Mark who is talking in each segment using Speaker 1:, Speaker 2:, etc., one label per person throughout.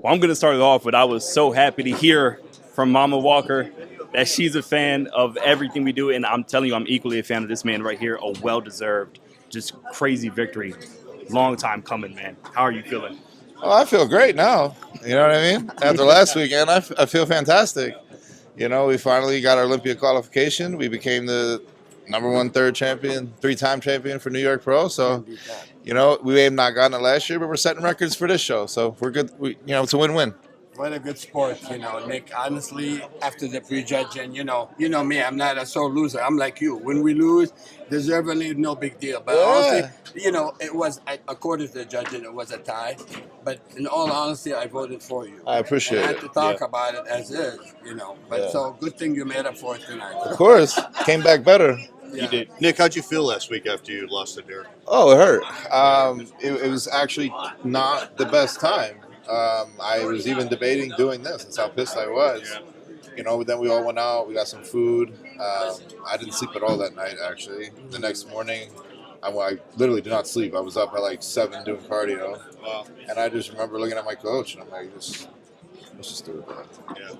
Speaker 1: Well, I'm going to start it off with I was so happy to hear from Mama Walker that she's a fan of everything we do. And I'm telling you, I'm equally a fan of this man right here. A well-deserved, just crazy victory. Long time coming, man. How are you feeling?
Speaker 2: Oh, I feel great now. You know what I mean? After last weekend, I feel fantastic. You know, we finally got our Olympia qualification. We became the number one third champion, three-time champion for New York Pro. So, you know, we may have not gotten it last year, but we're setting records for this show. So we're good. It's a win-win.
Speaker 3: What a good sport, Nick. Honestly, after the prejudging, you know me. I'm not a sore loser. I'm like you. When we lose, deservedly, no big deal. But honestly, it was according to the judging, it was a tie. But in all honesty, I voted for you.
Speaker 2: I appreciate
Speaker 3: and I
Speaker 2: it.
Speaker 3: had to talk about it as is, But
Speaker 2: Yeah.
Speaker 3: so good thing you made up for it tonight.
Speaker 2: Of course, came back better.
Speaker 3: Yeah.
Speaker 4: You did. Nick, how'd you feel last week after you lost to Derek?
Speaker 2: Oh, it hurt. It was actually not the best time. I was even debating doing this. That's how pissed I was. You know, but then we all went out. We got some food. I didn't sleep at all that night, actually. The next morning, I literally did not sleep. I was up at like 7 doing cardio.
Speaker 4: Wow.
Speaker 2: And I just remember looking at my coach, and I'm like, let's just do it, bro.
Speaker 4: Yeah.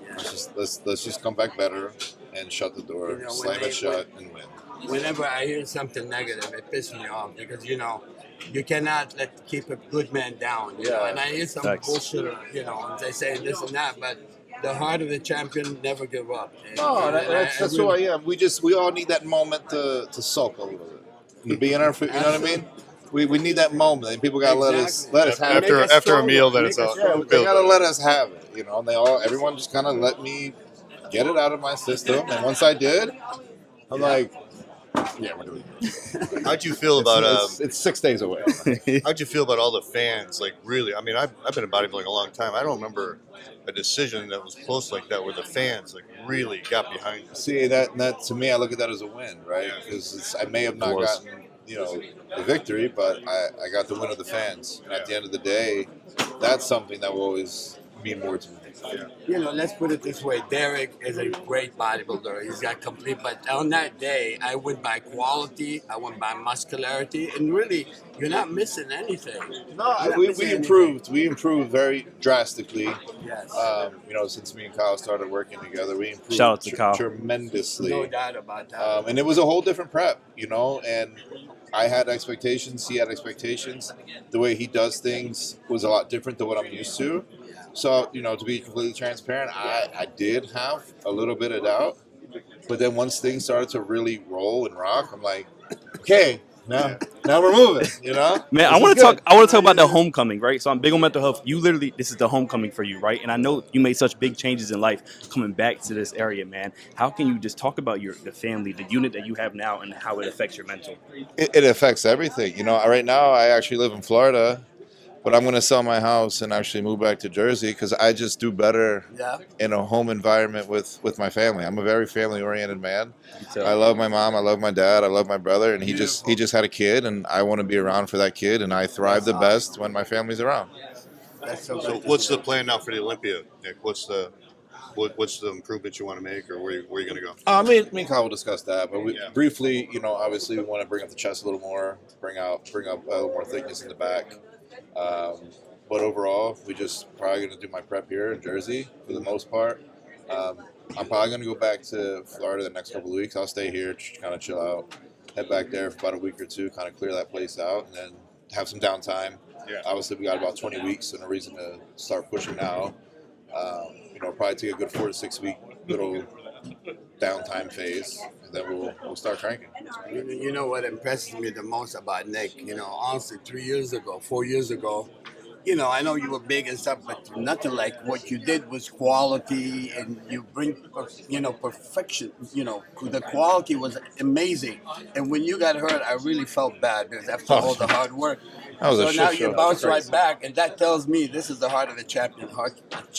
Speaker 2: Let's just come back better and shut the door, slam it shut, and win.
Speaker 3: Whenever I hear something negative, it pisses me off because you cannot keep a good man down. And I hear some bullshit. And they say this and that, but the heart of the champion never give up.
Speaker 2: No, that's who I am. We all need that moment to sulk a little bit, to be in our, you know what I mean? We need that moment, and people gotta let us have it.
Speaker 4: After a meal, then it's all.
Speaker 2: Yeah, they gotta let us have it. And everyone just kind of let me get it out of my system, and once I did, I'm like, yeah, we're doing it.
Speaker 4: How'd you feel about
Speaker 2: it's 6 days away.
Speaker 4: How'd you feel about all the fans? Like, really? I mean, I've been in bodybuilding a long time. I don't remember a decision that was close like that, where the fans really got behind it.
Speaker 2: See, that to me, I look at that as a win, right? Because I may have not gotten the victory, but I got the win of the fans. And at the end of the day, that's something that will always mean more to me.
Speaker 3: Let's put it this way. Derek is a great bodybuilder. He's got complete, but on that day, I went by quality, I went by muscularity, and really, you're not missing anything.
Speaker 2: No, we improved. We improved very drastically.
Speaker 3: Yes.
Speaker 2: Since me and Kyle started working together, we improved
Speaker 1: Shout out to Kyle.
Speaker 2: tremendously.
Speaker 3: No doubt about that.
Speaker 2: And it was a whole different prep, and I had expectations. He had expectations. The way he does things was a lot different than what I'm used to. So, to be completely transparent, I did have a little bit of doubt. But then once things started to really roll and rock, I'm like, okay, now we're moving,
Speaker 1: Man, I want to talk about the homecoming, right? So I'm big on mental health. This is the homecoming for you, right? And I know you made such big changes in life coming back to this area, man. How can you just talk about the family, the unit that you have now, and how it affects your mental?
Speaker 2: It affects everything. Right now I actually live in Florida. But I'm going to sell my house and actually move back to Jersey because I just do better in a home environment with my family. I'm a very family-oriented man. I love my mom. I love my dad. I love my brother. And he just had a kid, and I want to be around for that kid. And I thrive the best when my family's around.
Speaker 4: So what's the plan now for the Olympia, Nick? What's the improvement you want to make, or where are you going to go?
Speaker 2: Me and Kyle will discuss that. But briefly, obviously we want to bring up the chest a little more, bring up a little more thickness in the back. But overall, we just probably going to do my prep here in Jersey for the most part. I'm probably going to go back to Florida the next couple of weeks. I'll stay here, kind of chill out, head back there for about a week or two, kind of clear that place out, and then have some downtime. Obviously, we got about 20 weeks, so no reason to start pushing now. Probably take a good 4 to 6 week little downtime phase, and then we'll start cranking.
Speaker 3: You know what impresses me the most about Nick? Honestly, 4 years ago, I know you were big and stuff, but nothing like what you did was quality, and you bring, perfection. The quality was amazing. And when you got hurt, I really felt bad because after all the hard work.
Speaker 2: So
Speaker 3: now you bounce right back, and that tells me this is the heart of the champion.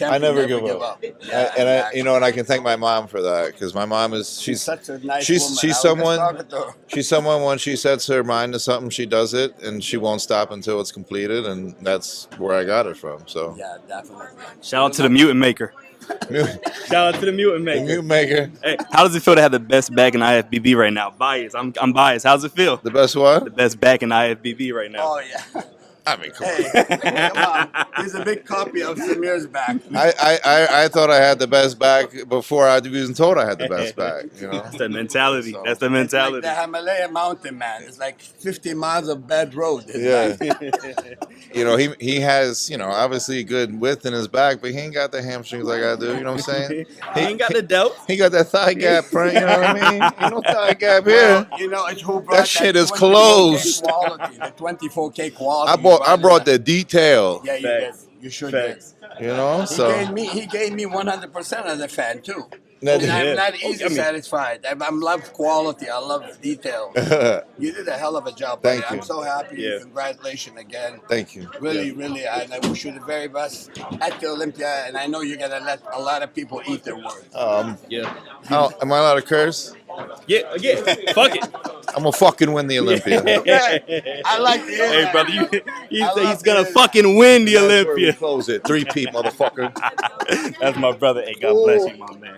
Speaker 2: I never give up. And I can thank my mom for that because my mom she's
Speaker 3: such a nice
Speaker 2: she's
Speaker 3: woman.
Speaker 2: She's someone when she sets her mind to something, she does it, and she won't stop until it's completed, and that's where I got it from. So
Speaker 3: yeah, definitely.
Speaker 1: Shout out to the mutant maker. Shout out to the mutant maker.
Speaker 2: Mutant maker.
Speaker 1: Hey, how does it feel to have the best back in IFBB right now? Bias. I'm biased. How's it feel?
Speaker 2: The best what?
Speaker 1: The best back in IFBB right now.
Speaker 3: Oh yeah.
Speaker 2: I mean, come
Speaker 3: Hey,
Speaker 2: on.
Speaker 3: come on. There's a big copy of Samir's back.
Speaker 2: I thought I had the best back before I was even told I had the best back. You know.
Speaker 1: That's the mentality.
Speaker 2: So-
Speaker 1: That's the
Speaker 3: It's like
Speaker 1: mentality.
Speaker 3: the Himalaya mountain, man. It's like 50 miles of bad road. It's
Speaker 2: Yeah.
Speaker 3: like-
Speaker 2: You know, he has, you know, obviously good width in his back, but he ain't got the hamstrings like I do. You know what I'm saying?
Speaker 1: He ain't got the dope.
Speaker 2: He got that thigh gap front. You know what I mean? Ain't no thigh gap
Speaker 3: Well,
Speaker 2: here.
Speaker 3: you know, it's who brought
Speaker 2: shit is
Speaker 3: 24K
Speaker 2: closed.
Speaker 3: Quality, the 24K quality.
Speaker 2: I brought the detail.
Speaker 3: Yeah, you did.
Speaker 1: Facts.
Speaker 3: You sure
Speaker 1: Facts.
Speaker 2: You know,
Speaker 3: did.
Speaker 2: so
Speaker 3: He gave me 100% as a fan too.
Speaker 2: That-
Speaker 3: And I'm
Speaker 1: Yeah.
Speaker 3: not
Speaker 1: Oh,
Speaker 3: easy
Speaker 1: I mean-
Speaker 3: satisfied. I love quality. I love detail. You did a hell of a job.
Speaker 2: Thank
Speaker 3: buddy.
Speaker 2: you.
Speaker 3: I'm so happy.
Speaker 1: Yeah.
Speaker 3: Congratulations again.
Speaker 2: Thank you.
Speaker 3: Really, really, and I wish you the very best at the Olympia. And I know you're gonna let a lot of people eat their words.
Speaker 1: Yeah.
Speaker 2: Am I allowed to curse?
Speaker 1: Yeah. Fuck it.
Speaker 2: I'm gonna fucking win the Olympia.
Speaker 3: Okay. I like to hear
Speaker 1: Hey,
Speaker 3: that.
Speaker 1: brother, he
Speaker 3: I
Speaker 1: said
Speaker 3: love
Speaker 1: he's gonna
Speaker 3: to hear
Speaker 1: fucking win the
Speaker 2: That's where we
Speaker 1: Olympia.
Speaker 2: close it. 3-peat, motherfucker.
Speaker 1: That's my brother. Hey, God bless you, my man.